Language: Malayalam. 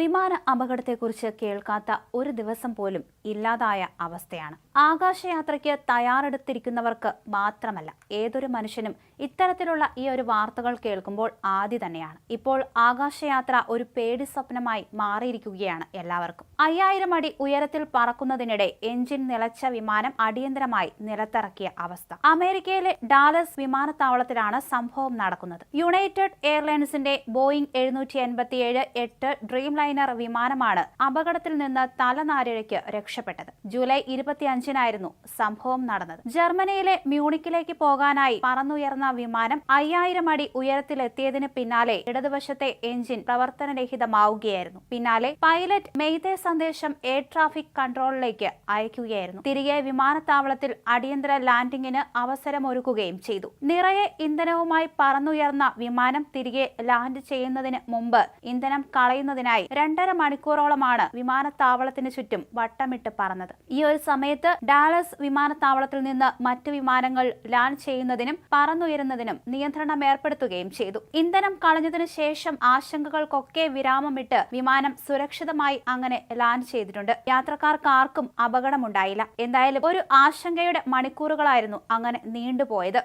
വിമാന അപകടത്തെക്കുറിച്ച് കേൾക്കാത്ത ഒരു ദിവസം പോലും ഇല്ലാതായ അവസ്ഥയാണ്. ആകാശയാത്രയ്ക്ക് തയ്യാറെടുത്തിരിക്കുന്നവർക്ക് മാത്രമല്ല, ഏതൊരു മനുഷ്യനും ഇത്തരത്തിലുള്ള ഈ ഒരു വാർത്തകൾ കേൾക്കുമ്പോൾ ആദ്യ തന്നെയാണ്. ഇപ്പോൾ ആകാശയാത്ര ഒരു പേടി സ്വപ്നമായി മാറിയിരിക്കുകയാണ് എല്ലാവർക്കും. 5000 അടി ഉയരത്തിൽ പറക്കുന്നതിനിടെ എഞ്ചിൻ നിലച്ച വിമാനം അടിയന്തരമായി നിലത്തിറക്കിയ അവസ്ഥ. അമേരിക്കയിലെ ഡാലസ് വിമാനത്താവളത്തിലാണ് സംഭവം നടക്കുന്നത്. യുണൈറ്റഡ് എയർലൈൻസിന്റെ ബോയിംഗ് 787-8 ഡ്രീം ലൈനർ വിമാനമാണ് അപകടത്തിൽ നിന്ന് തലനാരിഴയ്ക്ക് രക്ഷപ്പെട്ടത്. ജൂലൈ 25-നായിരുന്നു സംഭവം നടന്നത്. ജർമ്മനിയിലെ മ്യൂണിക്കിലേക്ക് പോകാനായി പറന്നുയർന്ന വിമാനം 5000 അടി ഉയരത്തിലെത്തിയതിന് പിന്നാലെ ഇടതുവശത്തെ എഞ്ചിൻ പ്രവർത്തനരഹിതമാവുകയായിരുന്നു. പിന്നാലെ പൈലറ്റ് മെയ്തേ സന്ദേശം എയർ ട്രാഫിക് കൺട്രോളിലേക്ക് അയക്കുകയായിരുന്നു. തിരികെ വിമാനത്താവളത്തിൽ അടിയന്തര ലാൻഡിംഗിന് അവസരമൊരുക്കുകയും ചെയ്തു. നിറയെ ഇന്ധനവുമായി പറന്നുയർന്ന വിമാനം തിരികെ ലാൻഡ് ചെയ്യുന്നതിന് മുമ്പ് ഇന്ധനം കളയുന്നതിനായി 2.5 മണിക്കൂറോളമാണ് വിമാനത്താവളത്തിന് ചുറ്റും വട്ടമിട്ട് പറന്നത്. ഈ ഒരു സമയത്ത് ഡാലസ് വിമാനത്താവളത്തിൽ നിന്ന് മറ്റു വിമാനങ്ങൾ ലാൻഡ് ചെയ്യുന്നതിനും പറന്നുയരുന്നതിനും നിയന്ത്രണം ഏർപ്പെടുത്തുകയും ചെയ്തു. ഇന്ധനം കളഞ്ഞതിനു ശേഷം ആശങ്കകൾക്കൊക്കെ വിരാമമിട്ട് വിമാനം സുരക്ഷിതമായി അങ്ങനെ ലാൻഡ് ചെയ്തിട്ടുണ്ട്. യാത്രക്കാർക്ക് ആർക്കും അപകടമുണ്ടായില്ല. എന്തായാലും ഒരു ആശങ്കയുടെ മണിക്കൂറുകളായിരുന്നു അങ്ങനെ നീണ്ടുപോയത്.